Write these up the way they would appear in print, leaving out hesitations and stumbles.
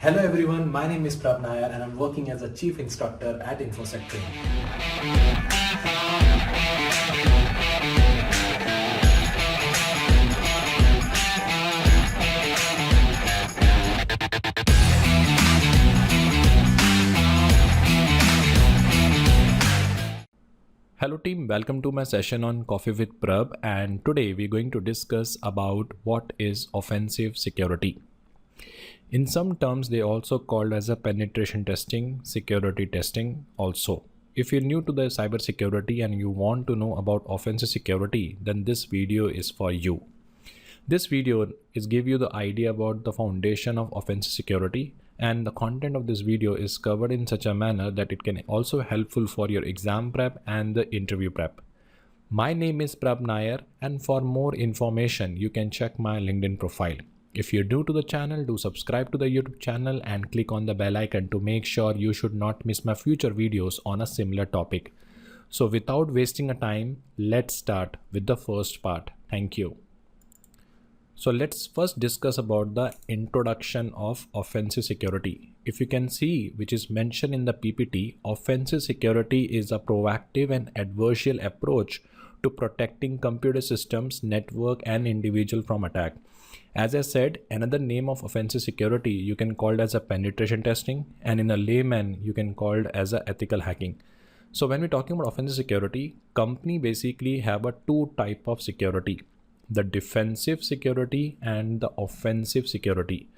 Hello everyone, my name is Prab Nair and I'm working as a chief instructor at infosec training. Hello team, welcome to my session on Coffee with Prab, and today we're going to discuss about what is offensive security. In some terms, they also called as a penetration testing, security testing also. If you're new to the cybersecurity and you want to know about offensive security, then this video is for you. This video is give you the idea about the foundation of offensive security, and the content of this video is covered in such a manner that it can also helpful for your exam prep and the interview prep. My name is Prab Nair, and for more information you can check my LinkedIn profile. If you're new to the channel, do subscribe to the YouTube channel and click on the bell icon to make sure you should not miss my future videos on a similar topic. So without wasting a time, let's start with the first part. Thank you. So let's first discuss about the introduction of offensive security. If you can see, which is mentioned in the PPT, offensive security is a proactive and adversarial approach to protecting computer systems, network, and individual from attack. As I said, another name of offensive security you can call it as a penetration testing, and in a layman you can call it as a ethical hacking. So when we're talking about offensive security, company basically have a two type of security: the defensive security and the offensive security.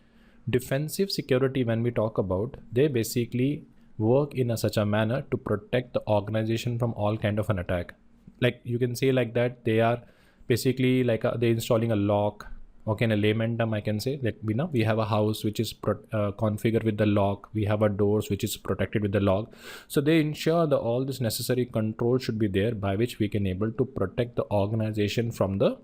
Defensive security, when we talk about, they basically work in such a manner to protect the organization from all kind of an attack. Like you can say like that, they are basically like they're installing a lock. Okay, in a layman term I can say that we have a house which is configured with the lock, we have a doors which is protected with the lock. So they ensure that all this necessary control should be there by which we can able to protect the organization from the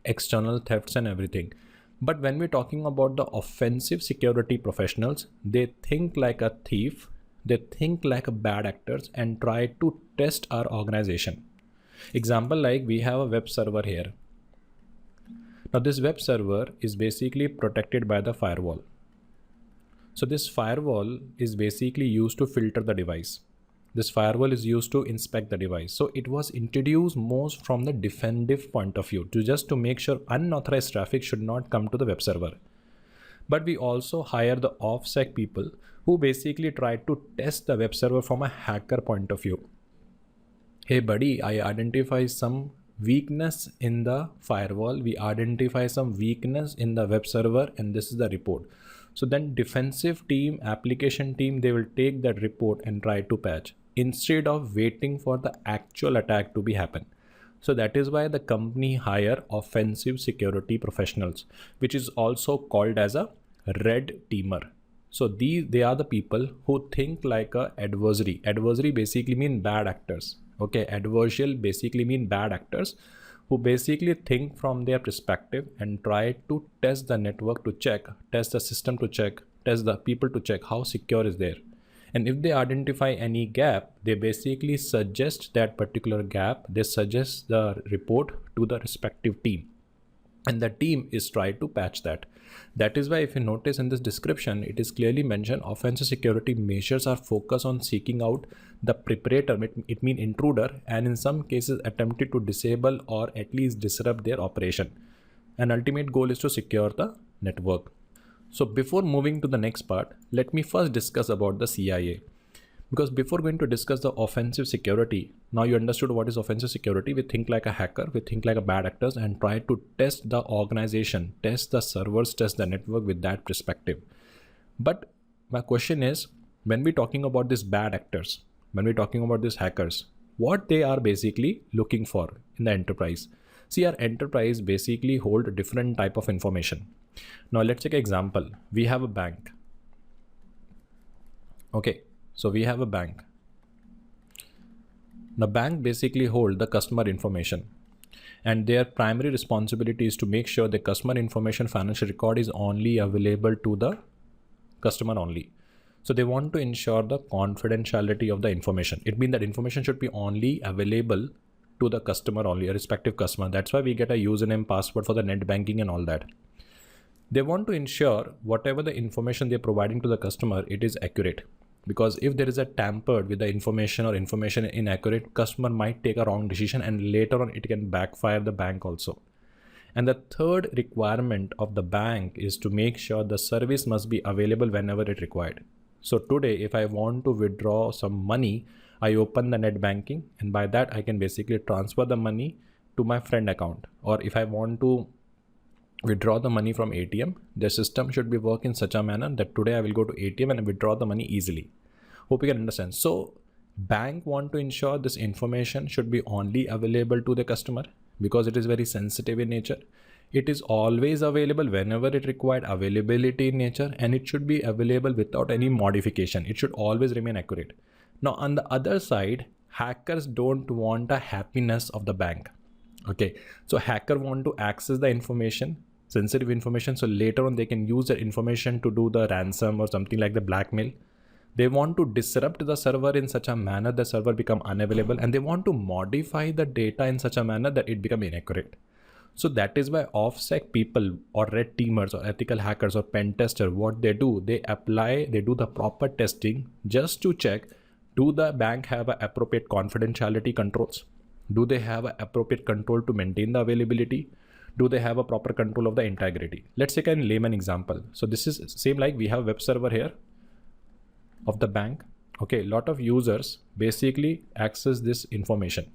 external thefts and everything. But when we're talking about the offensive security professionals, they think like a thief, they think like a bad actors and try to test our organization. Example, like we have a web server here. Now this web server is basically protected by the firewall. So this firewall is basically used to filter the device. This firewall is used to inspect the device. So it was introduced most from the defensive point of view to make sure unauthorized traffic should not come to the web server. But we also hire the OffSec people who basically try to test the web server from a hacker point of view. Hey buddy, I identify some weakness in the firewall, we identify some weakness in the web server, and this is the report. So then defensive team, application team, they will take that report and try to patch instead of waiting for the actual attack to be happen. So that is why the company hire offensive security professionals, which is also called as a red teamer. So they are the people who think like a adversary. Adversary basically mean bad actors. Okay, adversarial basically mean bad actors who basically think from their perspective and try to test the network to check, test the system to check, test the people to check how secure is there. And if they identify any gap, they basically suggest that particular gap, they suggest the report to the respective team. And the team is trying to patch that. That is why if you notice in this description, it is clearly mentioned offensive security measures are focused on seeking out the preparator, it means intruder, and in some cases attempted to disable or at least disrupt their operation. An ultimate goal is to secure the network. So before moving to the next part, let me first discuss about the CIA. Because before going to discuss the offensive security, now you understood what is offensive security. We think like a hacker, we think like a bad actors and try to test the organization, test the servers, test the network with that perspective. But my question is, when we're talking about these bad actors, when we're talking about these hackers, what they are basically looking for in the enterprise. See, our enterprise basically hold a different type of information. Now let's take an example. We have a bank. Okay. So we have a bank. The bank basically hold the customer information, and their primary responsibility is to make sure the customer information financial record is only available to the customer only. So they want to ensure the confidentiality of the information. It means that information should be only available to the customer only, a respective customer. That's why we get a username, password for the net banking and all that. They want to ensure whatever the information they're providing to the customer, it is accurate. Because if there is a tampered with the information or information inaccurate, customer might take a wrong decision and later on it can backfire the bank also. And the third requirement of the bank is to make sure the service must be available whenever it required. So today, if I want to withdraw some money, I open the net banking, and by that I can basically transfer the money to my friend account. Or if I want to withdraw the money from ATM, the system should be work in such a manner that today I will go to ATM and withdraw the money easily. Hope you can understand. So bank want to ensure this information should be only available to the customer because it is very sensitive in nature. It is always available whenever it required availability in nature, and it should be available without any modification. It should always remain accurate. Now on the other side, hackers don't want the happiness of the bank. Okay, so hacker want to access the information, sensitive information, so later on they can use that information to do the ransom or something like the blackmail. They want to disrupt the server in such a manner the server become unavailable, and they want to modify the data in such a manner that it become inaccurate. So that is why OffSec people or red teamers or ethical hackers or pen tester, what they do, they do the proper testing just to check, do the bank have a appropriate confidentiality controls? Do they have an appropriate control to maintain the availability? Do they have a proper control of the integrity? Let's take a layman example. So this is same like we have web server here of the bank. Okay, a lot of users basically access this information.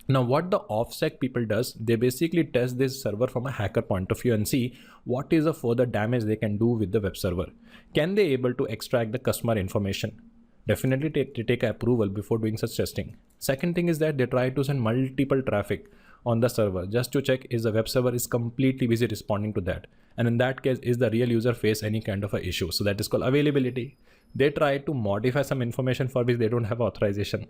Now what the OffSec people does, they basically test this server from a hacker point of view and see what is the further damage they can do with the web server. Can they able to extract the customer information? Definitely take approval before doing such testing. Second thing is that they try to send multiple traffic on the server just to check is the web server is completely busy responding to that. And in that case, is the real user face any kind of a issue? So that is called availability. They try to modify some information for which they don't have authorization.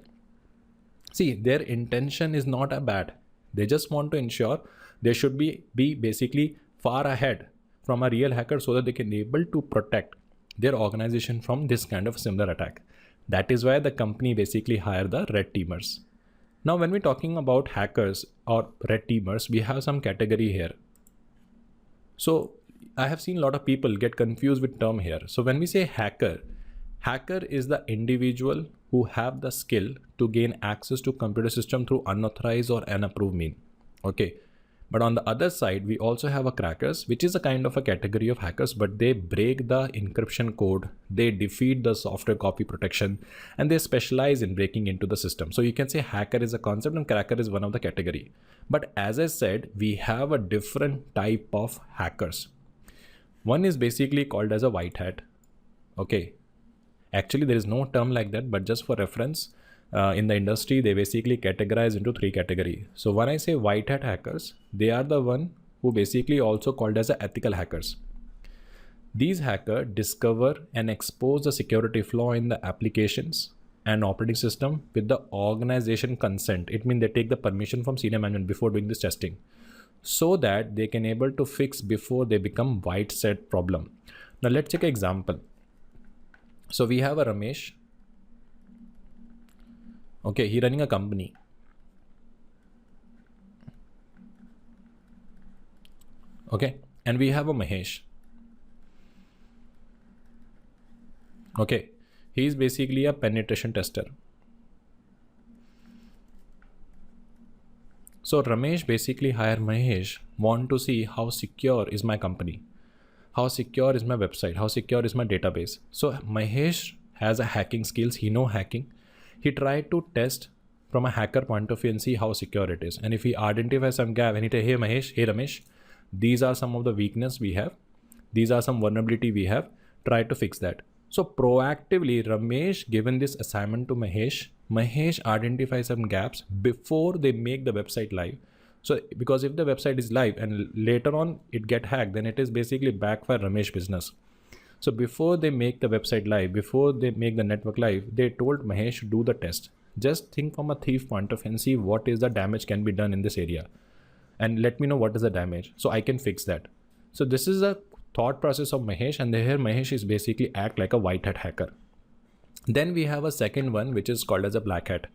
See, their intention is not a bad. They just want to ensure they should be basically far ahead from a real hacker so that they can be able to protect their organization from this kind of similar attack. That is why the company basically hire the red teamers. Now, when we're talking about hackers or red teamers, we have some category here. So I have seen a lot of people get confused with term here. So when we say hacker, hacker is the individual who have the skill to gain access to computer system through unauthorized or unapproved mean. Okay. But on the other side, we also have a crackers, which is a kind of a category of hackers, but they break the encryption code, they defeat the software copy protection, and they specialize in breaking into the system. So you can say hacker is a concept and cracker is one of the category. But as I said, we have a different type of hackers. One is basically called as a white hat. Okay. Actually, there is no term like that, but just for reference, in the industry, they basically categorize into three categories. So when I say white hat hackers, they are the one who basically also called as the ethical hackers. These hackers discover and expose the security flaw in the applications and operating system with the organization consent. It means they take the permission from senior management before doing this testing so that they can able to fix before they become white set problem. Now let's take an example. So we have a Ramesh. Okay, he running a company. Okay, and we have a Mahesh. Okay, he is basically a penetration tester. So Ramesh basically hire Mahesh, want to see how secure is my company, how secure is my website, how secure is my database. So Mahesh has a hacking skills, he know hacking. He tried to test from a hacker point of view and see how secure it is. And if he identifies some gap and he say, hey Mahesh, hey Ramesh, these are some of the weakness we have. These are some vulnerability we have. Try to fix that. So proactively, Ramesh given this assignment to Mahesh. Mahesh identifies some gaps before they make the website live. So because if the website is live and later on it get hacked, then it is basically backfire Ramesh business. So before they make the website live, before they make the network live, they told Mahesh to do the test. Just think from a thief point of view and see what is the damage can be done in this area. And let me know what is the damage so I can fix that. So this is a thought process of Mahesh, and here Mahesh is basically act like a white hat hacker. Then we have a second one which is called as a black hat.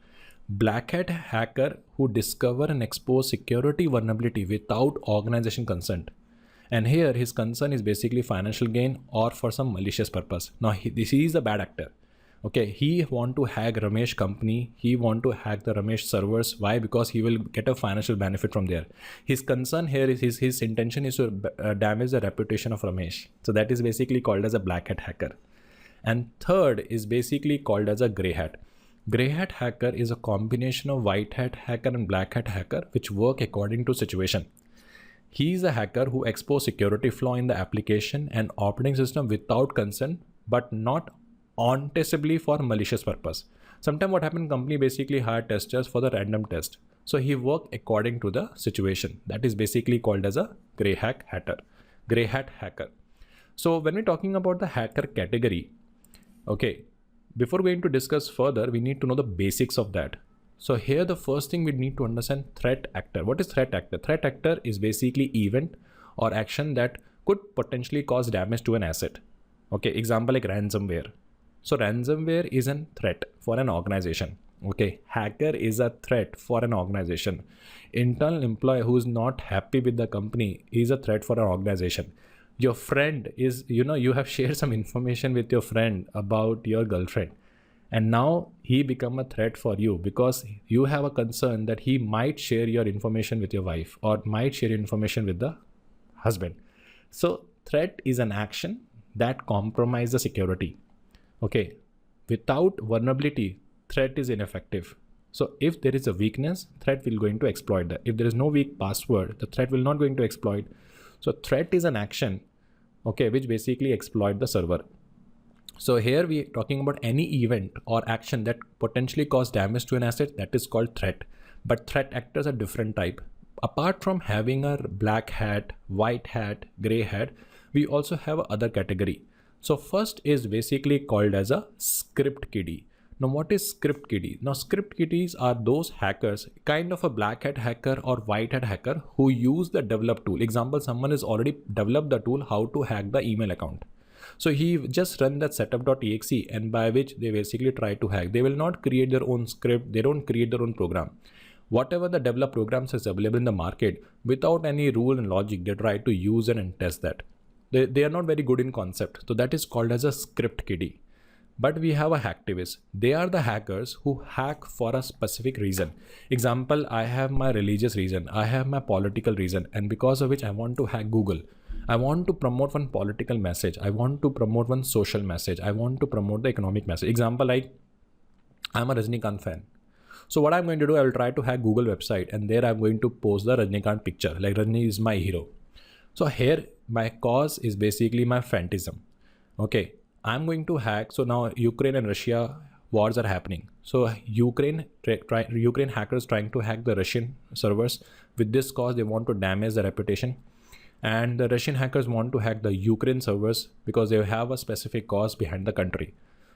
Black hat hacker who discover and expose security vulnerability without organization consent. And here his concern is basically financial gain or for some malicious purpose. Now he is a bad actor. Okay, he want to hack Ramesh company. He want to hack the Ramesh servers. Why? Because he will get a financial benefit from there. His concern here is his intention is to damage the reputation of Ramesh. So that is basically called as a black hat hacker. And third is basically called as a gray hat. Gray hat hacker is a combination of white hat hacker and black hat hacker which work according to situation. He is a hacker who exposes security flaw in the application and operating system without consent, but not ostensibly for malicious purpose. Sometimes what happens, company basically hire testers for the random test. So he work according to the situation. That is basically called as a gray hat hacker. So when we're talking about the hacker category, okay, before going to discuss further, we need to know the basics of that. So here the first thing we need to understand threat actor. What is threat actor? Threat actor is basically event or action that could potentially cause damage to an asset. Okay, example like ransomware. So ransomware is a threat for an organization. Okay, hacker is a threat for an organization. Internal employee who is not happy with the company is a threat for an organization. Your friend is, you have shared some information with your friend about your girlfriend, and now he become a threat for you because you have a concern that he might share your information with your wife or might share your information with the husband. So threat is an action that compromises the security. Okay, without vulnerability, threat is ineffective. So if there is a weakness, threat will going to exploit that. If there is no weak password, the threat will not going to exploit. So threat is an action, okay, which basically exploit the server. So here we are talking about any event or action that potentially cause damage to an asset, that is called threat. But threat actors are different type. Apart from having a black hat, white hat, gray hat, we also have other category. So first is basically called as a script kiddie. Now what is script kiddie? Now script kiddies are those hackers, kind of a black hat hacker or white hat hacker who use the develop tool. Example, someone has already developed the tool how to hack the email account. So he just run that setup.exe and by which they basically try to hack. They will not create their own script. They don't create their own program. Whatever the developed programs is available in the market, without any rule and logic, they try to use it and test that. They are not very good in concept. So that is called as a script kiddie. But we have a hacktivist. They are the hackers who hack for a specific reason. Example, I have my religious reason. I have my political reason. And because of which I want to hack Google. I want to promote one political message. I want to promote one social message. I want to promote the economic message. Example, like I'm a Rajnikant fan. So what I'm going to do, I will try to hack Google website and there I'm going to post the Rajnikant picture. Like Rajni is my hero. So here my cause is basically my fantasm. Okay, I'm going to hack. So now Ukraine and Russia wars are happening. So Ukraine hackers trying to hack the Russian servers. With this cause, they want to damage the reputation. And the Russian hackers want to hack the Ukraine servers because they have a specific cause behind the country.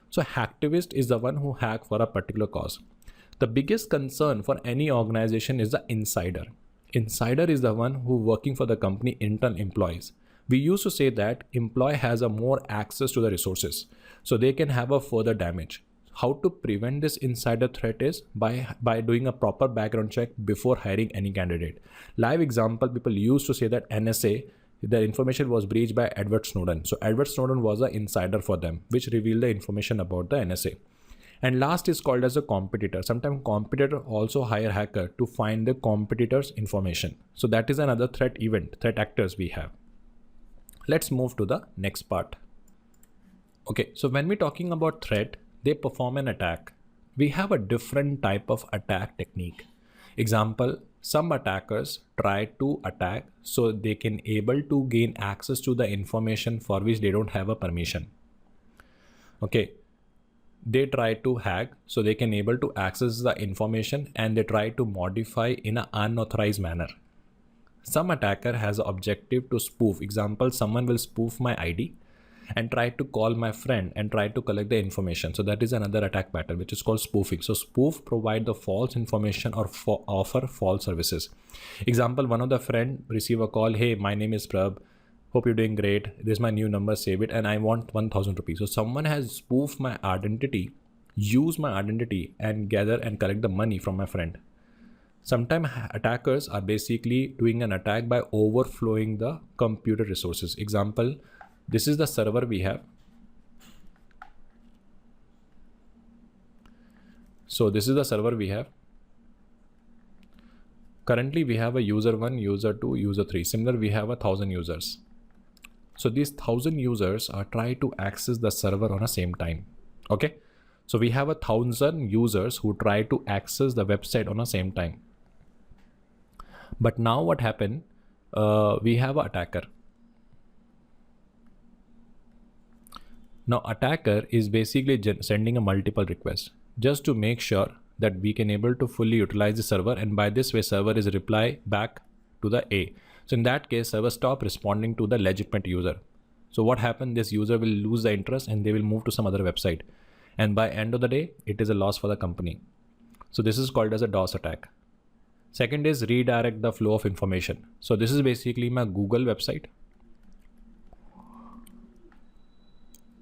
So hacktivist is the one who hack for a particular cause. The biggest concern for any organization is the insider. Insider is the one who working for the company internal employees. We used to say that employee has a more access to the resources, so they can have a further damage. How to prevent this insider threat is by doing a proper background check before hiring any candidate. Live example, people used to say that NSA, the information was breached by Edward Snowden. So Edward Snowden was an insider for them, which revealed the information about the NSA. And last is called as a competitor. Sometimes competitor also hire hacker to find the competitor's information. So that is another threat actors we have. Let's move to the next part. Okay, so when we're talking about threat, they perform an attack. We have a different type of attack technique. Example, some attackers try to attack so they can able to gain access to the information for which they don't have a permission. Okay, they try to hack so they can able to access the information and they try to modify in an unauthorized manner. Some attacker has an objective to spoof. Example, someone will spoof my ID and try to call my friend and try to collect the information. So that is another attack pattern which is called spoofing. So spoof provide the false information or offer false services. Example, one of the friend receive a call, hey, my name is Prab, hope you're doing great, this is my new number, save it, and I want 1,000 rupees. So someone has spoofed my identity, use my identity and gather and collect the money from my friend. Sometimes attackers are basically doing an attack by overflowing the computer resources. Example, this is the server we have. So this is the server we have. Currently we have a user 1, user 2, user 3. Similar, we have 1,000 users. So these 1,000 users are trying to access the server on the same time. Okay. So we have 1,000 users who try to access the website on the same time. But now what happened? We have an attacker. Now attacker is basically sending a multiple request just to make sure that we can able to fully utilize the server, and by this way server is reply back to the A. So in that case, server stop responding to the legitimate user. So what happened? This user will lose the interest and they will move to some other website. And by end of the day, it is a loss for the company. So this is called as a DOS attack. Second is redirect the flow of information. So this is basically my Google website.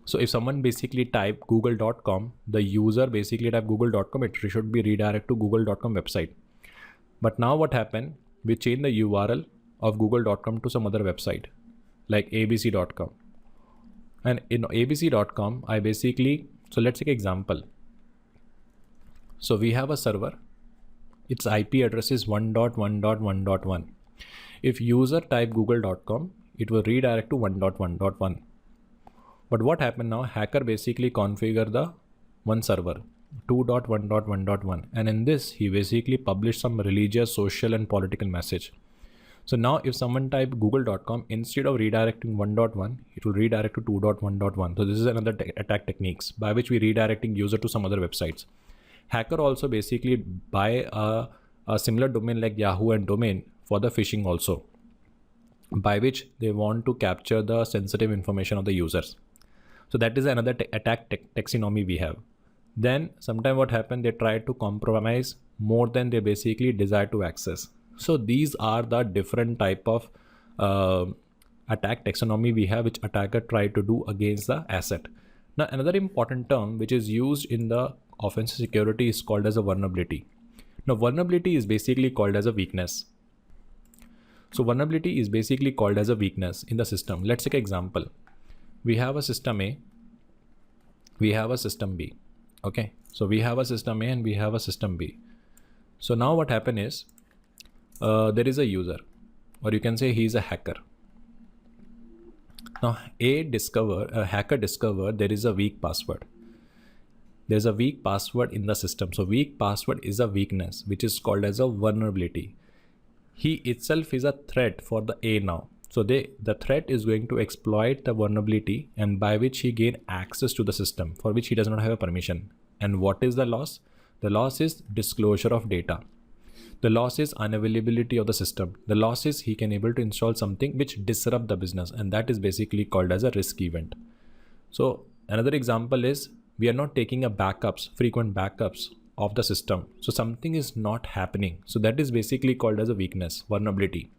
So if someone basically type google.com, the user basically type google.com, it should be redirect to google.com website. But now what happened? We change the URL of google.com to some other website like abc.com. And in abc.com, I basically, so let's take an example. So we have a server. Its IP address is 1.1.1.1. If user type google.com, it will redirect to 1.1.1. But what happened now? Hacker basically configure the one server 2.1.1.1, and in this he basically published some religious, social and political message. So now if someone type google.com, instead of redirecting 1.1, it will redirect to 2.1.1. So this is another attack techniques by which we redirecting user to some other websites. Hacker also basically buy a similar domain like Yahoo and domain for the phishing also, by which they want to capture the sensitive information of the users. So that is another attack taxonomy we have. Then sometime what happened, they try to compromise more than they basically desire to access. So these are the different type of attack taxonomy we have, which attacker try to do against the asset. Now another important term which is used in the offensive security is called as a vulnerability. Now vulnerability is basically called as a weakness. So vulnerability is basically called as a weakness in the system. Let's take an example. We have a system A, we have a system B. Okay, so we have a system A and we have a system B. So now what happened is there is a user, or you can say he is a hacker. Now a hacker discovered there is a weak password. There's a weak password in the system. So weak password is a weakness which is called as a vulnerability. He itself is a threat for the A now. So the threat is going to exploit the vulnerability, and by which he gain access to the system for which he does not have a permission. And what is the loss? The loss is disclosure of data. The loss is unavailability of the system. The loss is he can able to install something which disrupt the business, and that is basically called as a risk event. So another example is we are not taking a frequent backups of the system. So something is not happening. So that is basically called as a weakness, vulnerability.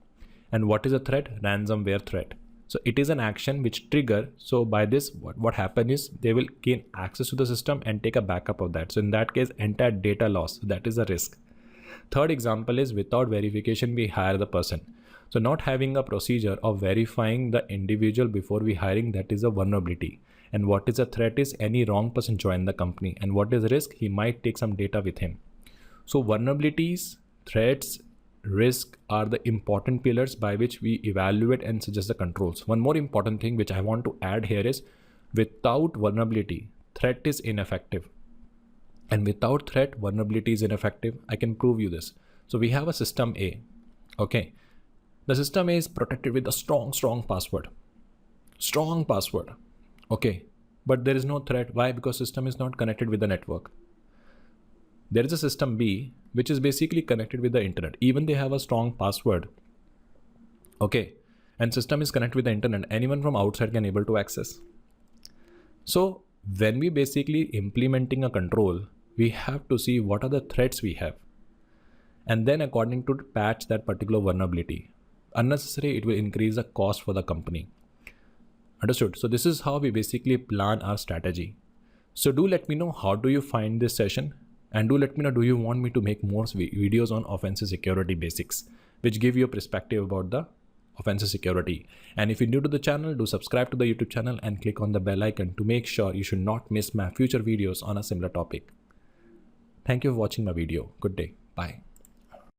And what is a threat? Ransomware threat. So it is an action which trigger. So by this, what happen is they will gain access to the system and take a backup of that. So in that case, entire data loss, that is a risk. Third example is without verification, we hire the person. So not having a procedure of verifying the individual before we hiring, that is a vulnerability. And what is a threat is any wrong person join the company. And what is risk? He might take some data with him. So vulnerabilities, threats, risk are the important pillars by which we evaluate and suggest the controls. One more important thing which I want to add here is without vulnerability, threat is ineffective. And without threat, vulnerability is ineffective. I can prove you this. So we have a system A. Okay. The system A is protected with a strong password. Strong password. Okay. But there is no threat. Why? Because system is not connected with the network. There is a system B, which is basically connected with the internet. Even they have a strong password. Okay. And system is connected with the internet. Anyone from outside can able to access. So when we basically implementing a control, we have to see what are the threats we have. And then according to patch that particular vulnerability. Unnecessary, it will increase the cost for the company. Understood? So this is how we basically plan our strategy. So do let me know how do you find this session. And do let me know, do you want me to make more videos on offensive security basics, which give you a perspective about the offensive security? And if you're new to the channel, do subscribe to the YouTube channel and click on the bell icon to make sure you should not miss my future videos on a similar topic. Thank you for watching my video. Good day. Bye.